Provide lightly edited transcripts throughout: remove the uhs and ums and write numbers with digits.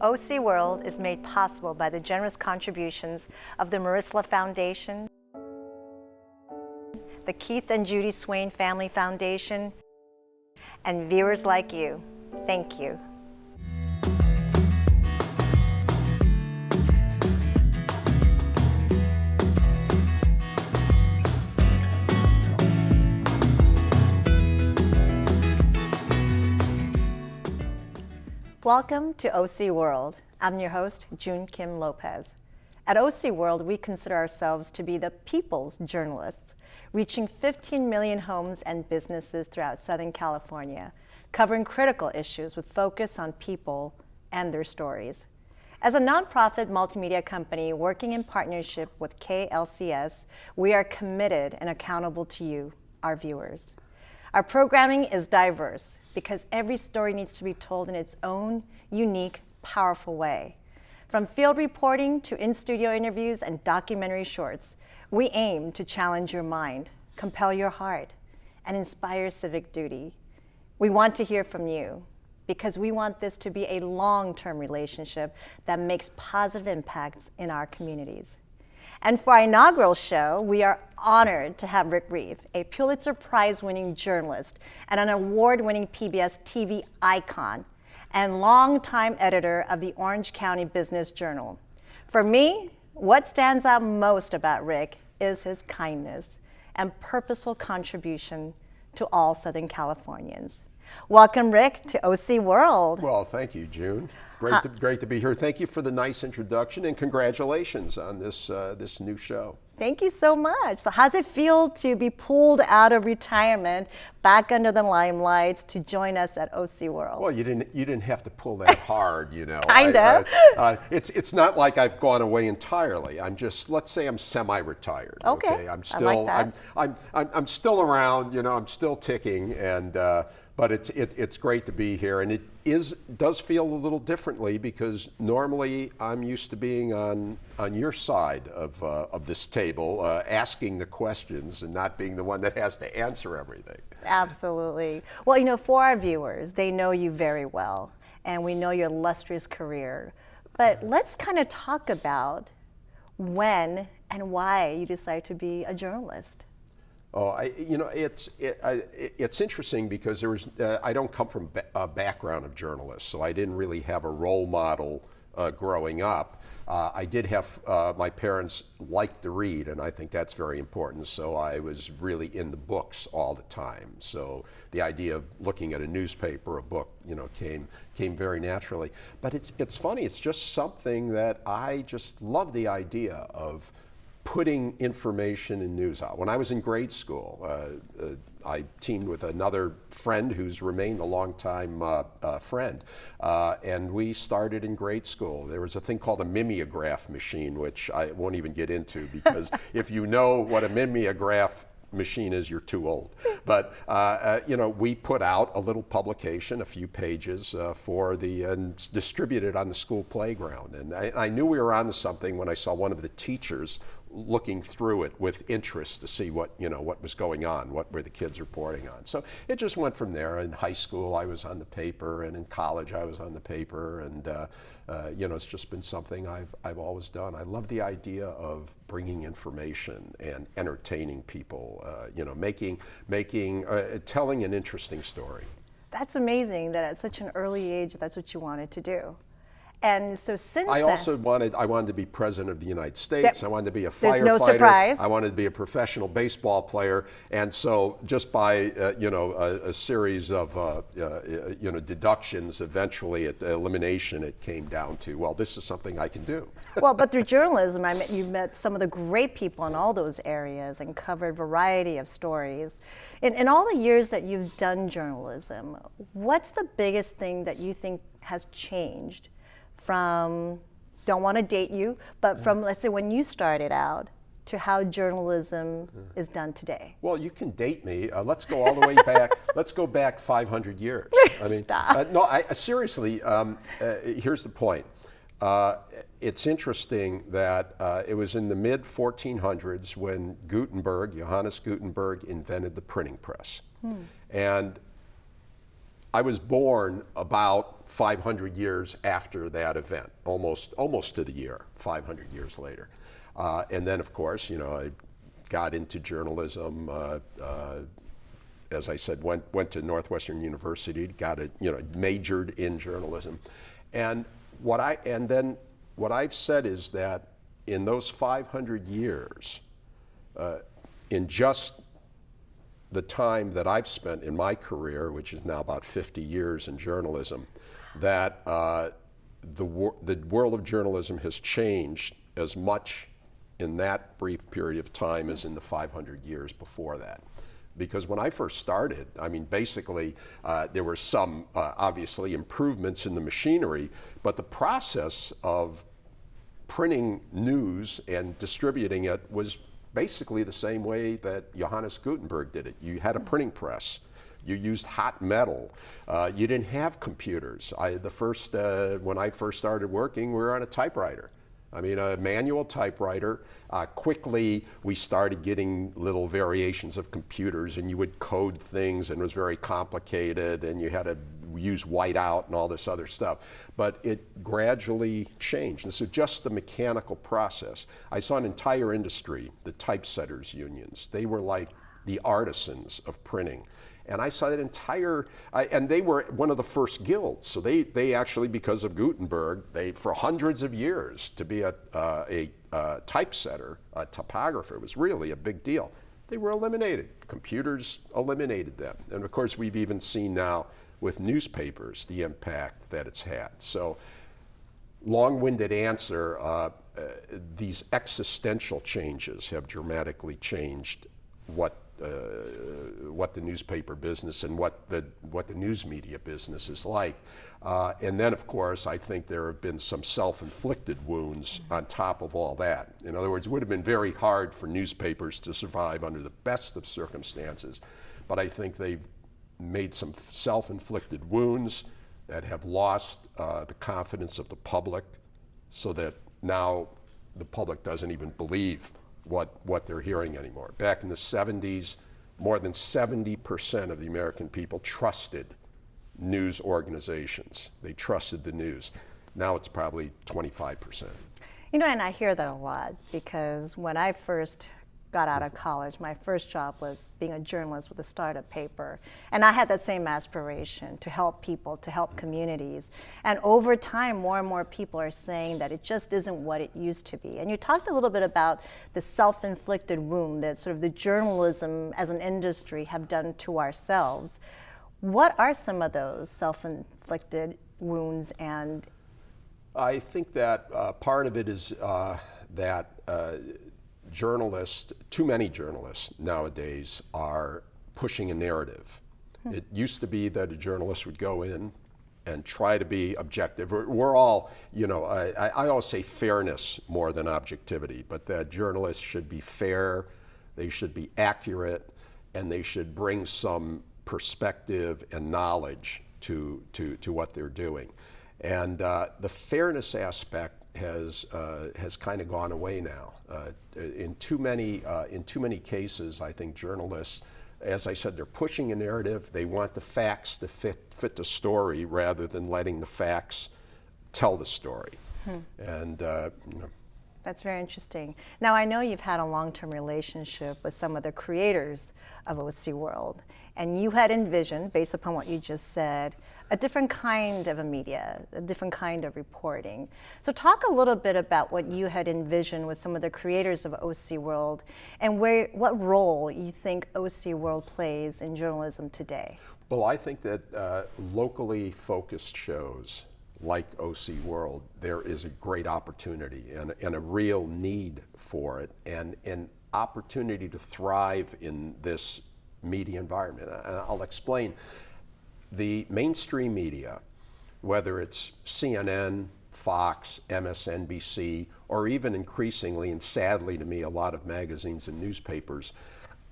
OC World is made possible by the generous contributions of the Marisla Foundation, the Keith and Judy Swain Family Foundation, and viewers like you. Thank you. Welcome to OC World. I'm your host, Joone Kim-Lopez. At OC World, we consider ourselves to be the people's journalists, reaching 15 million homes and businesses throughout Southern California, covering critical issues with focus on people and their stories. As a nonprofit multimedia company working in partnership with KLCS, we are committed and accountable to you, our viewers. Our programming is diverse because every story needs to be told in its own unique, powerful way. From field reporting to in-studio interviews and documentary shorts, we aim to challenge your mind, compel your heart, and inspire civic duty. We want to hear from you because we want this to be a long-term relationship that makes positive impacts in our communities. And for our inaugural show, we are honored to have Rick Reiff, a Pulitzer Prize-winning journalist and an award-winning PBS TV icon and longtime editor of the Orange County Business Journal. For me, what stands out most about Rick is his kindness and purposeful contribution to all Southern Californians. Welcome, Rick, to OC World. Well, thank you, Joone. Great to be here. Thank you for the nice introduction, and congratulations on this new show. Thank you so much. So how's it feel to be pulled out of retirement, back under the limelight, to join us at OC World? Well, you didn't have to pull that hard, you know. Kinda. It's not like I've gone away entirely. I'm just, let's say, I'm semi-retired. Okay. I'm still, I like that. I'm still around. You know, I'm still ticking, and but it's great to be here, and it does feel a little differently because normally I'm used to being on your side of this table, asking the questions and not being the one that has to answer everything. Absolutely. Well, you know, for our viewers, they know you very well, and we know your illustrious career. But let's kind of talk about when and why you decided to be a journalist. Oh, it's interesting because I don't come from a background of journalists, so I didn't really have a role model growing up. I did have, my parents liked to read, and I think that's very important, so I was really in the books all the time. So the idea of looking at a newspaper, a book, you know, came very naturally. But it's funny, it's just something that I just love the idea of putting information and news out. When I was in grade school, I teamed with another friend who's remained a long-time friend, and we started in grade school. There was a thing called a mimeograph machine, which I won't even get into because if you know what a mimeograph machine is, you're too old. But you know, we put out a little publication, a few pages and distributed on the school playground. And I knew we were onto something when I saw one of the teachers looking through it with interest to see what was going on, what were the kids reporting on. So it just went from there. In high school, I was on the paper, and in college, I was on the paper, and you know, it's just been something I've always done. I love the idea of bringing information and entertaining people. You know, telling an interesting story. That's amazing that at such an early age, that's what you wanted to do. And so since I then, also wanted to be president of the United States. I wanted to be a firefighter. There's no surprise. I wanted to be a professional baseball player. And so just by you know, a series of you know, deductions, eventually at elimination, it came down to, well, this is something I can do. Well, but through journalism, you've met some of the great people in all those areas and covered a variety of stories. In all the years that you've done journalism, what's the biggest thing that you think has changed from, don't want to date you, but from, let's say, when you started out to how journalism is done today? Well, you can date me. Let's go all the way back. Let's go back 500 years. I mean, no, seriously, here's the point. It's interesting that it was in the mid-1400s when Johannes Gutenberg invented the printing press. And I was born about 500 years after that event, almost to the year, 500 years later. And then, of course, I got into journalism. As I said, went to Northwestern University, majored in journalism, and what I've said is that in those 500 years, in just the time that I've spent in my career, which is now about 50 years in journalism, that the world of journalism has changed as much in that brief period of time as in the 500 years before that. Because when I first started, basically there were some obviously improvements in the machinery, but the process of printing news and distributing it was basically the same way that Johannes Gutenberg did it. You had a printing press. You used hot metal. You didn't have computers. When I first started working, we were on a typewriter. A manual typewriter. Quickly, we started getting little variations of computers, and you would code things, and it was very complicated, and you had to use whiteout and all this other stuff. But it gradually changed. And so just the mechanical process. I saw an entire industry, the typesetters unions. They were like the artisans of printing. And I saw that and they were one of the first guilds. So they actually, because of Gutenberg, for hundreds of years, to be a typesetter, a typographer, was really a big deal. They were eliminated. Computers eliminated them. And of course, we've even seen now with newspapers the impact that it's had. So, long-winded answer, these existential changes have dramatically changed what the newspaper business and what the news media business is like. And then, of course, I think there have been some self-inflicted wounds on top of all that. In other words, it would have been very hard for newspapers to survive under the best of circumstances, but I think they've made some self-inflicted wounds that have lost the confidence of the public, so that now the public doesn't even believe what they're hearing anymore. Back in the 70s, more than 70% of the American people trusted news organizations. They trusted the news. Now it's probably 25%. And I hear that a lot, because when I first got out of college, my first job was being a journalist with a startup paper. And I had that same aspiration to help people, to help communities. And over time, more and more people are saying that it just isn't what it used to be. And you talked a little bit about the self-inflicted wound that sort of the journalism as an industry have done to ourselves. What are some of those self-inflicted wounds? And I think that part of it is that too many journalists nowadays are pushing a narrative. It used to be that a journalist would go in and try to be objective. We're all, I always say fairness more than objectivity, but that journalists should be fair, they should be accurate, and they should bring some perspective and knowledge to what they're doing. And the fairness aspect has kind of gone away now. In too many cases, I think journalists, as I said, they're pushing a narrative. They want the facts to fit the story rather than letting the facts tell the story. And That's very interesting. Now, I know you've had a long-term relationship with some of the creators of OC World, and you had envisioned, based upon what you just said, a different kind of a media, a different kind of reporting. So talk a little bit about what you had envisioned with some of the creators of OC World, and what role you think OC World plays in journalism today. Well, I think that locally focused shows like OC World, there is a great opportunity and a real need for it, and an opportunity to thrive in this media environment. And I'll explain. The mainstream media, whether it's CNN, Fox, MSNBC, or even increasingly, and sadly to me, a lot of magazines and newspapers,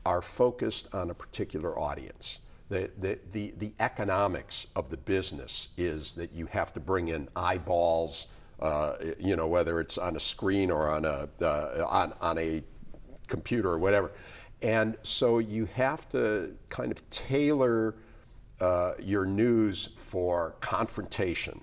are focused on a particular audience. The economics of the business is that you have to bring in eyeballs, whether it's on a screen or on a computer or whatever. And so you have to kind of tailor your news for confrontation.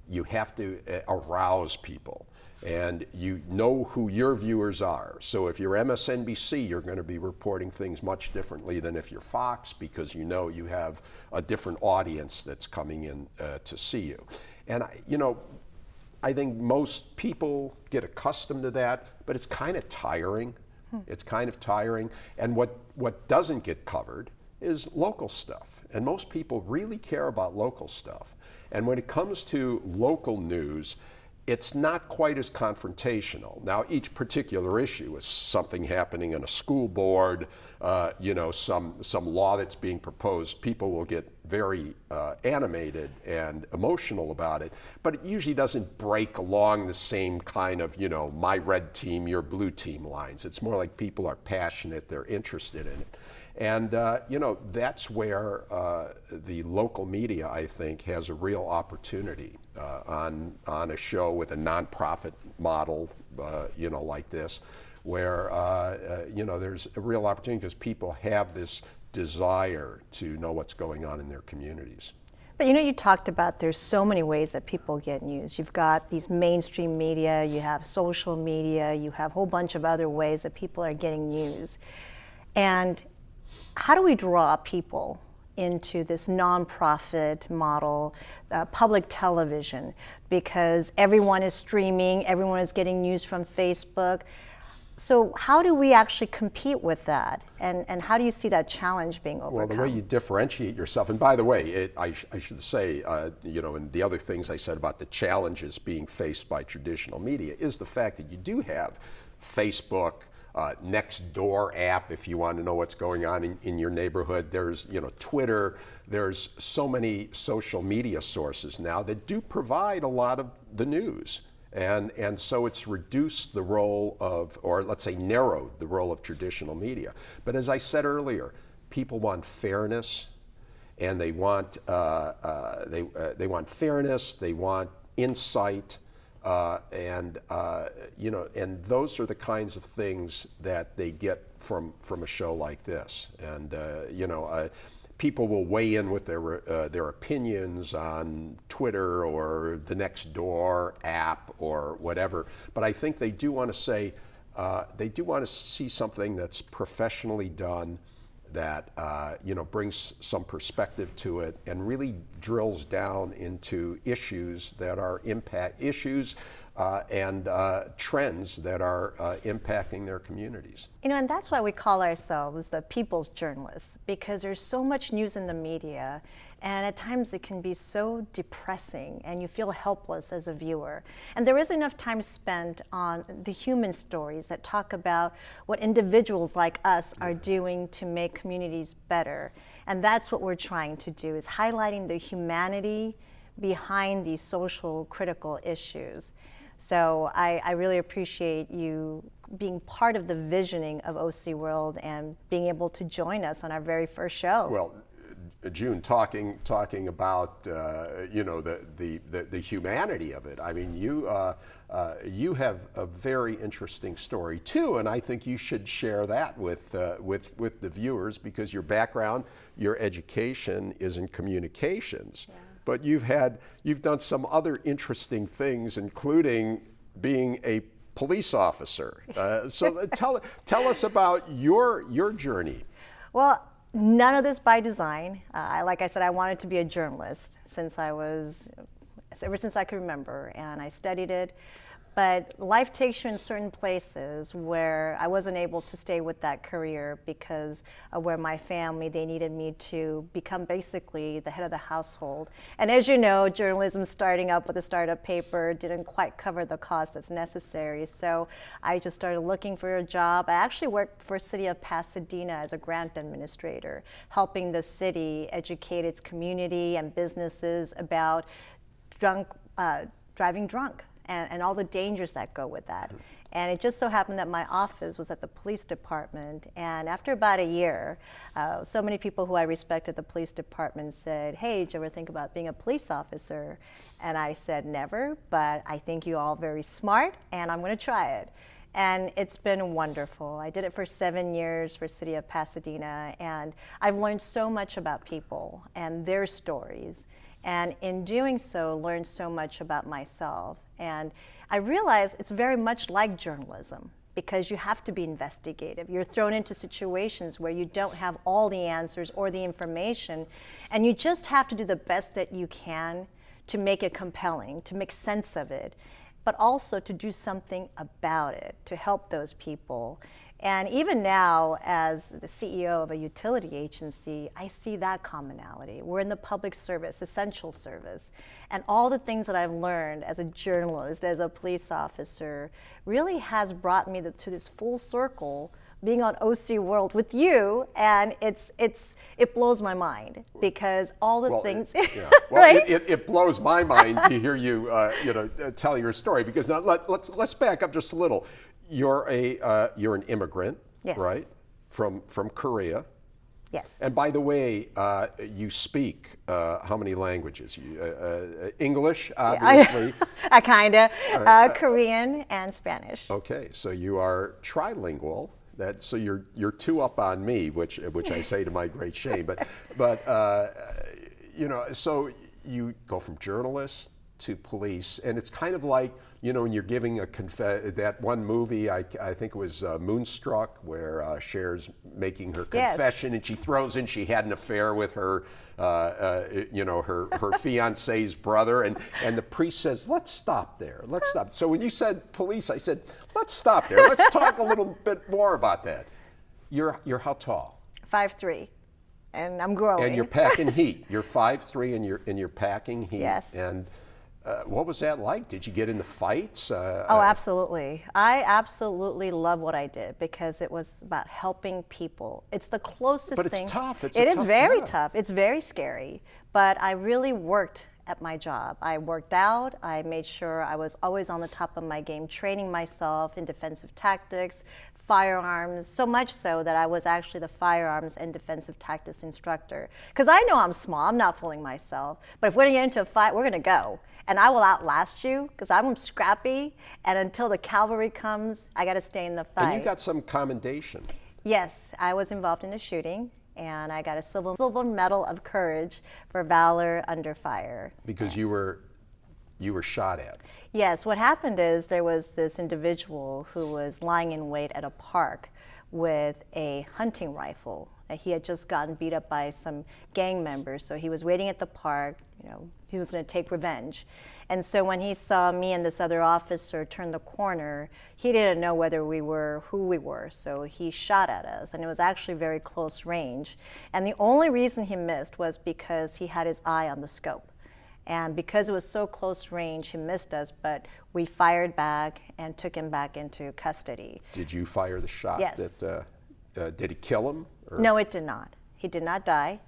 You have to arouse people. And you know who your viewers are. So if you're MSNBC, you're going to be reporting things much differently than if you're Fox, because you know you have a different audience that's coming in to see you. And I think most people get accustomed to that, but it's kind of tiring. It's kind of tiring. And what doesn't get covered is local stuff. And most people really care about local stuff. And when it comes to local news, it's not quite as confrontational. Now, each particular issue is something happening in a school board, some law that's being proposed. People will get very animated and emotional about it, but it usually doesn't break along the same kind of, my red team, your blue team lines. It's more like people are passionate, they're interested in it. And that's where the local media, I think, has a real opportunity on a show with a nonprofit model, like this, where there's a real opportunity because people have this desire to know what's going on in their communities. But you talked about there's so many ways that people get news. You've got these mainstream media, you have social media, you have a whole bunch of other ways that people are getting news. And how do we draw people into this nonprofit model, public television? Because everyone is streaming, everyone is getting news from Facebook. So how do we actually compete with that? And how do you see that challenge being overcome? Well, the way you differentiate yourself, and by the way, I should say, and the other things I said about the challenges being faced by traditional media is the fact that you do have Facebook, next door app if you want to know what's going on in your neighborhood. There's Twitter. There's so many social media sources now that do provide a lot of the news. And so it's reduced the role of, or let's say narrowed the role of traditional media. But as I said earlier, people want fairness, and they want fairness, they want insight, and those are the kinds of things that they get from a show like this. And people will weigh in with their opinions on Twitter or the Nextdoor app or whatever. But I think they do want to say, they do want to see something that's professionally done, that brings some perspective to it and really drills down into issues that are issues and trends that are impacting their communities. And that's why we call ourselves the people's journalists, because there's so much news in the media, and at times it can be so depressing and you feel helpless as a viewer. And there isn't enough time spent on the human stories that talk about what individuals like us are doing to make communities better. And that's what we're trying to do, is highlighting the humanity behind these social critical issues. So I really appreciate you being part of the visioning of OC World and being able to join us on our very first show. Well, Joone, talking about the humanity of it. I mean, you have a very interesting story too, and I think you should share that with the viewers, because your background, your education is in communications. Yeah. But you've done some other interesting things, including being a police officer. So tell us about your journey. Well, none of this by design. Like I said, I wanted to be a journalist ever since I could remember, and I studied it. But life takes you in certain places where I wasn't able to stay with that career because of where my family, they needed me to become basically the head of the household. And as you know, journalism starting up with a startup paper didn't quite cover the cost that's necessary. So I just started looking for a job. I actually worked for the city of Pasadena as a grant administrator, helping the city educate its community and businesses about driving drunk. And all the dangers that go with that. And it just so happened that my office was at the police department. And after about a year, so many people who I respect at the police department said, "Hey, did you ever think about being a police officer?" And I said, "Never, but I think you're all very smart, and I'm going to try it." And it's been wonderful. I did it for 7 years for City of Pasadena, and I've learned so much about people and their stories. And in doing so, learned so much about myself. And I realized it's very much like journalism, because you have to be investigative. You're thrown into situations where you don't have all the answers or the information, and you just have to do the best that you can to make it compelling, to make sense of it, but also to do something about it, to help those people. And even now, as the CEO of a utility agency, I see that commonality. We're in the public service, essential service. And all the things that I've learned as a journalist, as a police officer, really has brought me to this full circle, being on OC World with you, and it blows my mind, because all the things. Well, it blows my mind to hear you, tell your story. Because now let's back up just a little. You're an immigrant, yes, right? From Korea. Yes. And by the way, you speak how many languages? English, obviously. Korean and Spanish. Okay, so you are trilingual. So you're two up on me, which I say to my great shame. But so you go from journalist to police, and it's kind of like, when you're giving that one movie, I think it was Moonstruck, where Cher's making her confession, yes, and she throws in she had an affair with her, her fiance's brother, and the priest says, "Let's stop there. Let's stop." So when you said police, I said, "Let's stop there. Let's talk a little bit more about that." You're how tall? 5'3", and I'm growing. And you're packing heat. You're 5'3", and you're packing heat. Yes. And what was that like? Did you get into fights? Oh, absolutely. I absolutely love what I did, because it was about helping people. It's the closest thing. But it's tough. It is very tough. It's very scary. But I really worked at my job. I worked out. I made sure I was always on the top of my game, training myself in defensive tactics, firearms, so much so that I was actually the firearms and defensive tactics instructor. Because I know I'm small. I'm not fooling myself. But if we're going to get into a fight, we're going to go. And I will outlast you, because I'm scrappy, and until the cavalry comes, I got to stay in the fight. And you got some commendation. Yes, I was involved in a shooting, and I got a silver medal of courage for valor under fire. Because you were shot at. Yes, what happened is there was this individual who was lying in wait at a park with a hunting rifle. He had just gotten beat up by some gang members, so he was waiting at the park. He was going to take revenge. And so when he saw me and this other officer turn the corner, he didn't know who we were, so he shot at us, and it was actually very close range. And the only reason he missed was because he had his eye on the scope. And because it was so close range, he missed us, but we fired back and took him back into custody. Did you fire the shot? Yes. Did it kill him? Or? No, it did not. He did not die,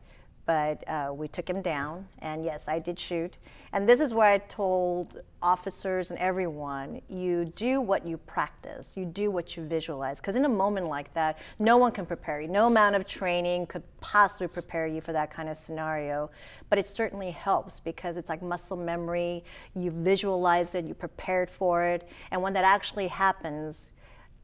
but we took him down, and yes, I did shoot. And this is where I told officers and everyone, you do what you practice, you do what you visualize, because in a moment like that, no one can prepare you. No amount of training could possibly prepare you for that kind of scenario, but it certainly helps, because it's like muscle memory. You visualize it, you prepared for it, and when that actually happens,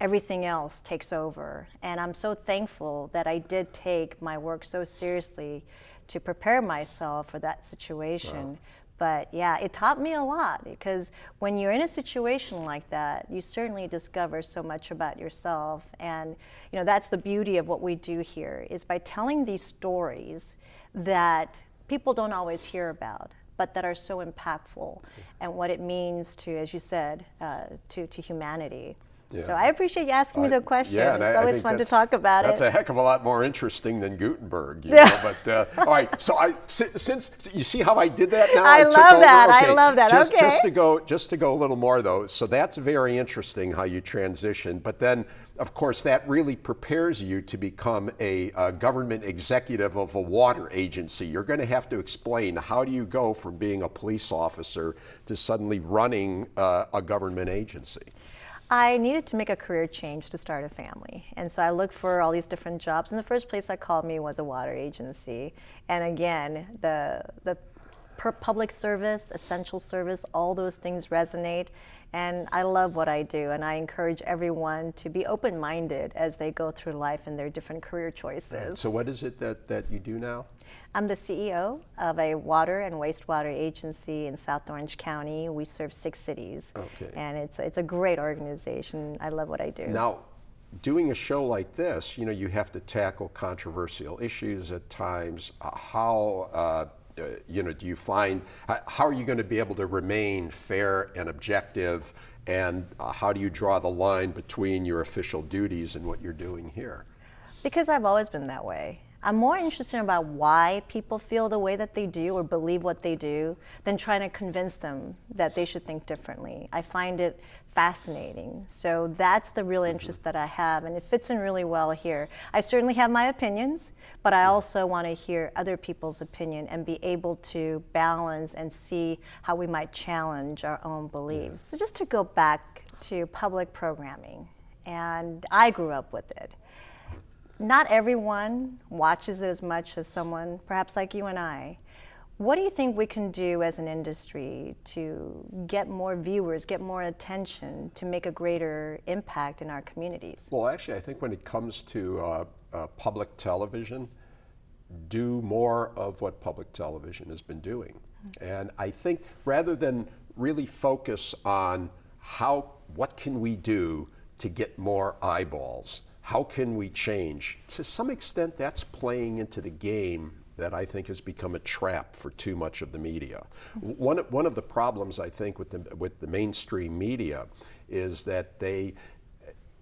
everything else takes over. And I'm so thankful that I did take my work so seriously to prepare myself for that situation. Wow. But yeah, it taught me a lot, because when you're in a situation like that, you certainly discover so much about yourself. And that's the beauty of what we do here, is by telling these stories that people don't always hear about, but that are so impactful, and what it means to, as you said, to humanity. Yeah. So I appreciate you asking me the question. Yeah, it's always fun to talk about that's it. That's a heck of a lot more interesting than Gutenberg. You know? But all right, so since you see how I did that now, I love that. Okay. I love that. Just to go a little more though. So that's very interesting how you transition. But then, of course, that really prepares you to become a government executive of a water agency. You're going to have to explain, how do you go from being a police officer to suddenly running a government agency? I needed to make a career change to start a family. And so I looked for all these different jobs. And the first place that called me was a water agency. And again, the public service, essential service, all those things resonate. And I love what I do, and I encourage everyone to be open-minded as they go through life and their different career choices. So what is it that you do now? I'm the CEO of a water and wastewater agency in South Orange County. We serve 6 cities, and it's a great organization. I love what I do. Now, doing a show like this, you have to tackle controversial issues at times. How do you find, how are you going to be able to remain fair and objective, and how do you draw the line between your official duties and what you're doing here? Because I've always been that way. I'm more interested about why people feel the way that they do or believe what they do than trying to convince them that they should think differently. I find it fascinating. So that's the real interest that I have, and it fits in really well here. I certainly have my opinions, but I also want to hear other people's opinion and be able to balance and see how we might challenge our own beliefs. So just to go back to public programming, and I grew up with it. Not everyone watches it as much as someone perhaps like you and I. What do you think we can do as an industry to get more viewers, get more attention, to make a greater impact in our communities? Well, actually, I think when it comes to public television, do more of what public television has been doing. And I think rather than really focus on what can we do to get more eyeballs, how can we change? To some extent, that's playing into the game that I think has become a trap for too much of the media. One of the problems I think with the mainstream media is that they,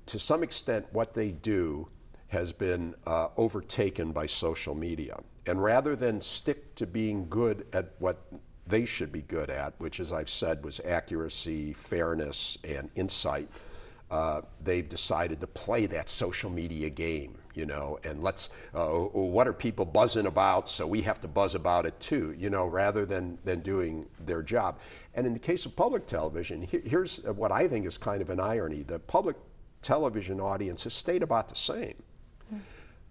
to some extent, what they do has been overtaken by social media. And rather than stick to being good at what they should be good at, which, as I've said, was accuracy, fairness, and insight, they've decided to play that social media game, and what are people buzzing about, so we have to buzz about it too, rather than doing their job. And in the case of public television, here's what I think is kind of an irony. The public television audience has stayed about the same,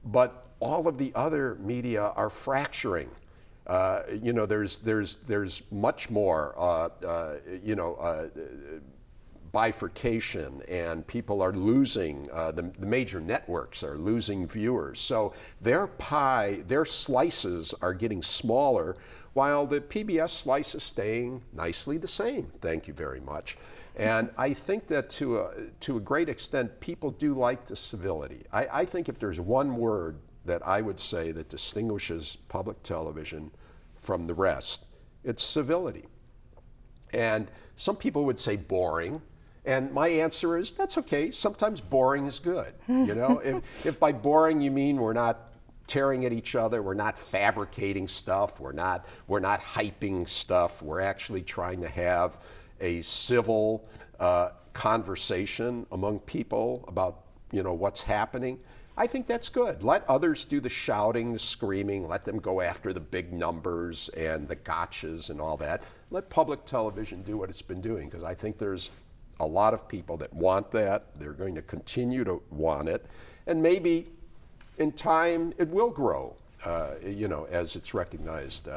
but all of the other media are fracturing. There's much more, bifurcation, and people are losing, the major networks are losing viewers. So their pie, their slices are getting smaller, while the PBS slice is staying nicely the same. Thank you very much. And I think that to a great extent, people do like the civility. I think if there's one word that I would say that distinguishes public television from the rest, it's civility. And some people would say boring. And my answer is, that's okay. Sometimes boring is good. If by boring you mean we're not tearing at each other, we're not fabricating stuff, we're not hyping stuff, we're actually trying to have a civil conversation among people about what's happening, I think that's good. Let others do the shouting, the screaming, let them go after the big numbers and the gotchas and all that. Let public television do what it's been doing, because I think there's a lot of people that want that. They're going to continue to want it, and maybe in time it will grow, as it's recognized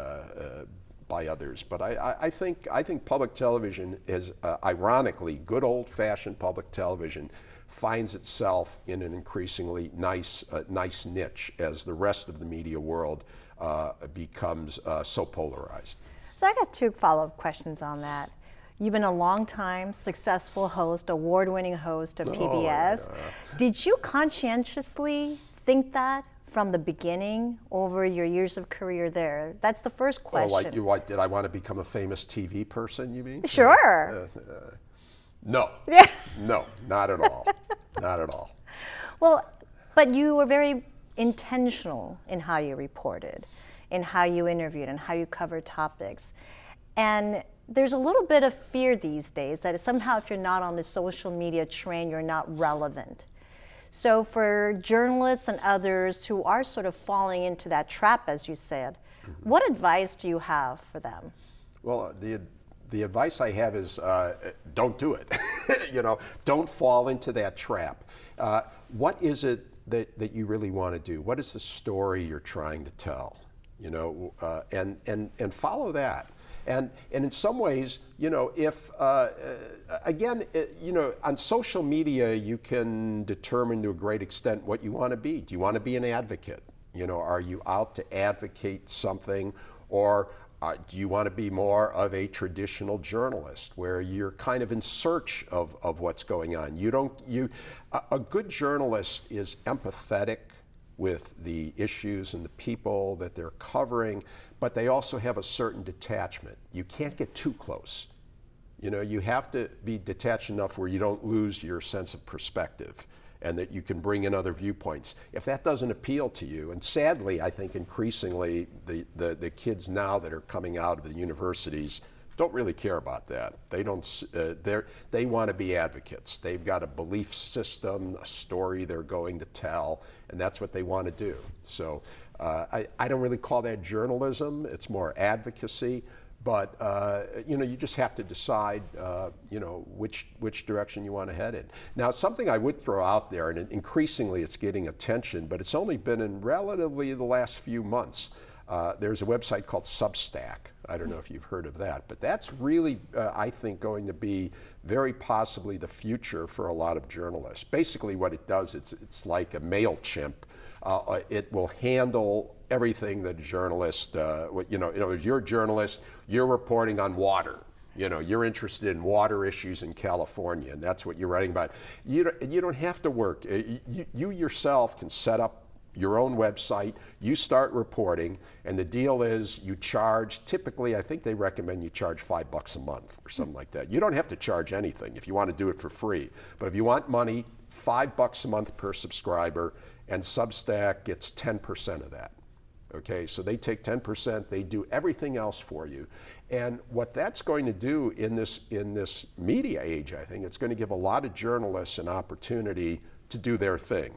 by others. But I think public television is, ironically, good old-fashioned public television finds itself in an increasingly nice niche as the rest of the media world becomes so polarized. So I got 2 follow-up questions on that. You've been a long-time successful host, award-winning host of PBS. Yeah. Did you conscientiously think that from the beginning over your years of career there? That's the first question. Did I want to become a famous TV person, you mean? Sure. No. Yeah. No, not at all. Not at all. Well, but you were very intentional in how you reported, in how you interviewed, and how you covered topics. And there's a little bit of fear these days that somehow if you're not on the social media train, you're not relevant. So for journalists and others who are sort of falling into that trap, as you said, what advice do you have for them? Well, the advice I have is don't do it. Don't fall into that trap. What is it that you really want to do? What is the story you're trying to tell? And follow that. And in some ways, if, again, on social media, you can determine to a great extent what you want to be. Do you want to be an advocate? Are you out to advocate something, or do you want to be more of a traditional journalist where you're kind of in search of what's going on? A good journalist is empathetic with the issues and the people that they're covering, but they also have a certain detachment. You can't get too close. You have to be detached enough where you don't lose your sense of perspective and that you can bring in other viewpoints. If that doesn't appeal to you, and sadly, I think increasingly the kids now that are coming out of the universities don't really care about that. They don't. They want to be advocates. They've got a belief system, a story they're going to tell, and that's what they want to do. So I don't really call that journalism. It's more advocacy. But you just have to decide, which direction you want to head in. Now, something I would throw out there, and increasingly it's getting attention, but it's only been in relatively the last few months. There's a website called Substack. I don't know if you've heard of that, but that's really, I think, going to be very possibly the future for a lot of journalists. Basically, what it does, it's like a MailChimp. It will handle everything that a journalist, you're a journalist, you're reporting on water. You're interested in water issues in California, and that's what you're writing about. You don't have to work. You yourself can set up your own website, you start reporting, and the deal is you charge, typically I think they recommend you charge $5 a month or something like that. You don't have to charge anything if you want to do it for free. But if you want money, $5 a month per subscriber, and Substack gets 10% of that. Okay, so they take 10%, they do everything else for you. And what that's going to do in this media age, I think, it's going to give a lot of journalists an opportunity to do their thing.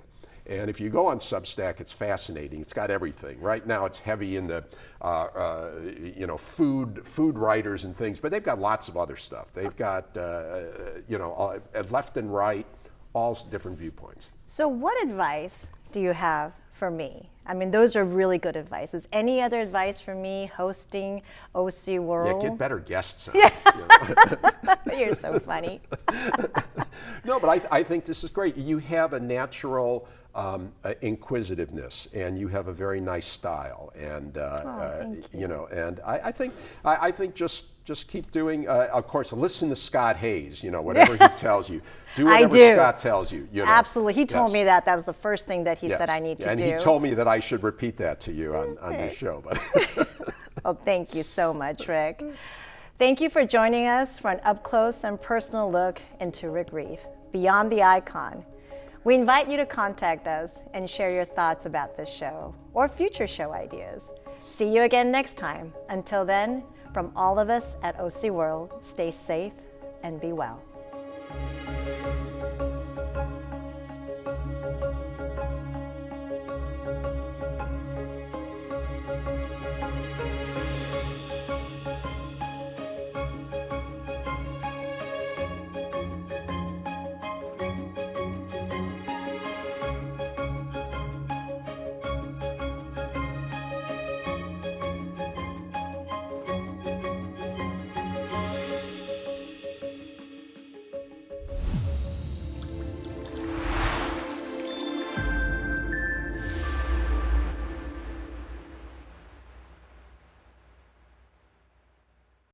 And if you go on Substack, it's fascinating. It's got everything. Right now, it's heavy in the food writers and things, but they've got lots of other stuff. They've got left and right, all different viewpoints. So, what advice do you have for me? I mean, those are really good advices. Any other advice for me hosting OC World? Yeah, get better guests on. Yeah. You're so funny. No, but I think this is great. You have a natural inquisitiveness, and you have a very nice style, and and I think just keep doing. Of course, listen to Scott Hayes. Whatever he tells you, do whatever Scott tells you. Absolutely, he told me that was the first thing that he said I need to do. And he told me that I should repeat that to you on this show. But well, thank you so much, Rick. Thank you for joining us for an up-close and personal look into Rick Reiff, Beyond the Icon. We invite you to contact us and share your thoughts about this show or future show ideas. See you again next time. Until then, from all of us at OC World, stay safe and be well.